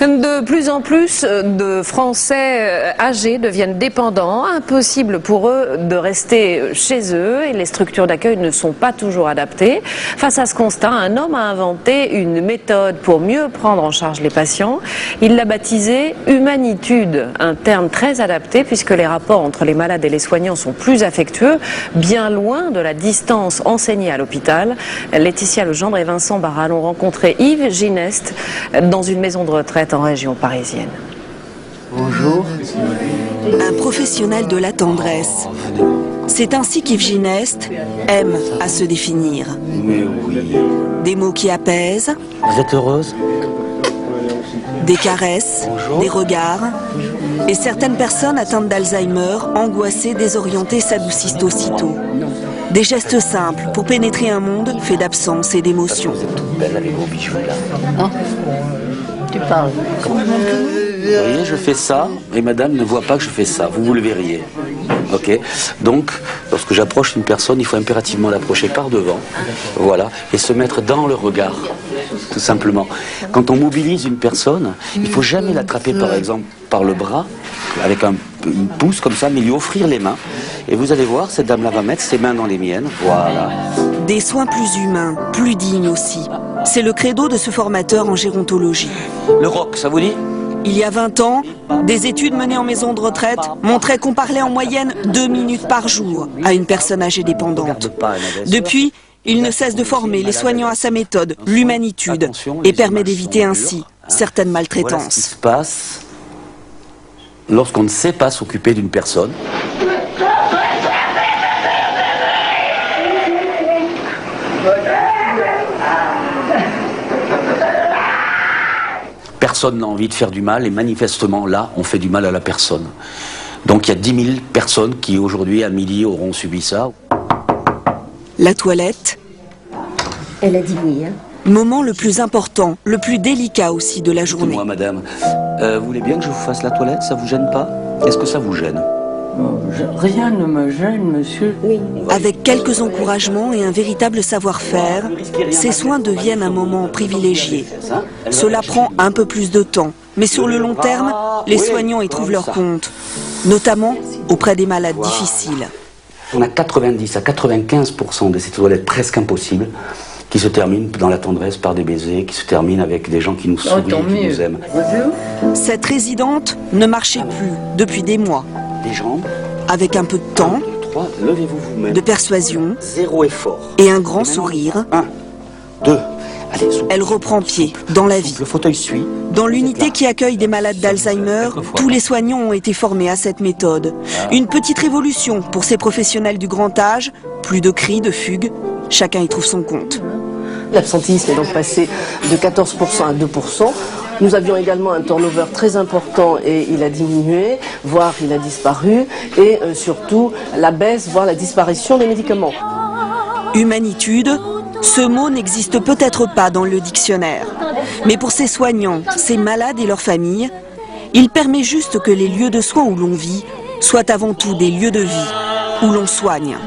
De plus en plus de Français âgés deviennent dépendants, impossible pour eux de rester chez eux et les structures d'accueil ne sont pas toujours adaptées. Face à ce constat, un homme a inventé une méthode pour mieux prendre en charge les patients. Il l'a baptisée Humanitude, un terme très adapté puisque les rapports entre les malades et les soignants sont plus affectueux, bien loin de la distance enseignée à l'hôpital. Laetitia Legendre et Vincent Barral ont rencontré Yves Gineste dans une maison de retraite en région parisienne. Bonjour. Un professionnel de la tendresse. C'est ainsi qu'Yves Gineste aime à se définir. Mais oui. Des mots qui apaisent, Vous êtes heureuse? des caresses, Bonjour. des regards. Et certaines personnes atteintes d'Alzheimer, angoissées, désorientées, s'adoucissent aussitôt. Des gestes simples pour pénétrer un monde fait d'absence et d'émotions. Vous êtes toute belle avec vos bijoux là. Hein? Tu parles. Vous voyez, je fais ça et madame ne voit pas que je fais ça. Vous le verriez. Ok. Donc, lorsque j'approche une personne, il faut impérativement l'approcher par devant. Voilà. Et se mettre dans le regard. Tout simplement. Quand on mobilise une personne, il ne faut jamais l'attraper par exemple par le bras, avec une pouce comme ça, mais lui offrir les mains. Et vous allez voir, cette dame-là va mettre ses mains dans les miennes. Voilà. Des soins plus humains, plus dignes aussi. C'est le credo de ce formateur en gérontologie. Le roc, ça vous dit? Il y a 20 ans, des études menées en maison de retraite montraient qu'on parlait en moyenne 2 minutes par jour à une personne âgée dépendante. Depuis, il ne cesse de former les soignants à sa méthode, l'humanitude, et permet d'éviter ainsi certaines Voilà ce qui maltraitances. se passe lorsqu'on ne sait pas s'occuper d'une personne. Personne n'a envie de faire du mal et manifestement là, on fait du mal à la personne. Donc il y a 10 000 personnes qui aujourd'hui à midi auront subi ça. La toilette, Elle a dit oui. Hein. moment le plus important, le plus délicat aussi de la journée. Dites-moi madame, vous voulez bien que je vous fasse la toilette? Ça vous gêne pas? Est-ce que ça vous gêne? Rien ne me gêne, monsieur. Oui. Avec quelques encouragements et un véritable savoir-faire, ces soins deviennent un moment privilégié. Cela prend un peu plus de temps, mais sur le long terme, les soignants y trouvent leur compte, notamment auprès des malades difficiles. On a 90 à 95% de ces toilettes presque impossibles qui se terminent dans la tendresse par des baisers, qui se terminent avec des gens qui nous sourient, tant qui mieux. nous aiment. Cette résidente ne marchait plus depuis des mois. Des jambes, Avec un peu de temps, 3, levez-vous vous-même. de persuasion Zéro effort. et un grand sourire, 1, 2, allez, souple. elle reprend pied dans la vie. Le fauteuil suit. Dans l'unité qui accueille des malades d'Alzheimer, tous les soignants ont été formés à cette méthode. Une petite révolution pour ces professionnels du grand âge, plus de cris, de fugues, chacun y trouve son compte. L'absentéisme est donc passé de 14% à 2%. Nous avions également un turnover très important et il a diminué, voire il a disparu. Et surtout la baisse, voire la disparition des médicaments. Humanitude, ce mot n'existe peut-être pas dans le dictionnaire. Mais pour ces soignants, ces malades et leurs familles, il permet juste que les lieux de soins où l'on vit soient avant tout des lieux de vie, où l'on soigne.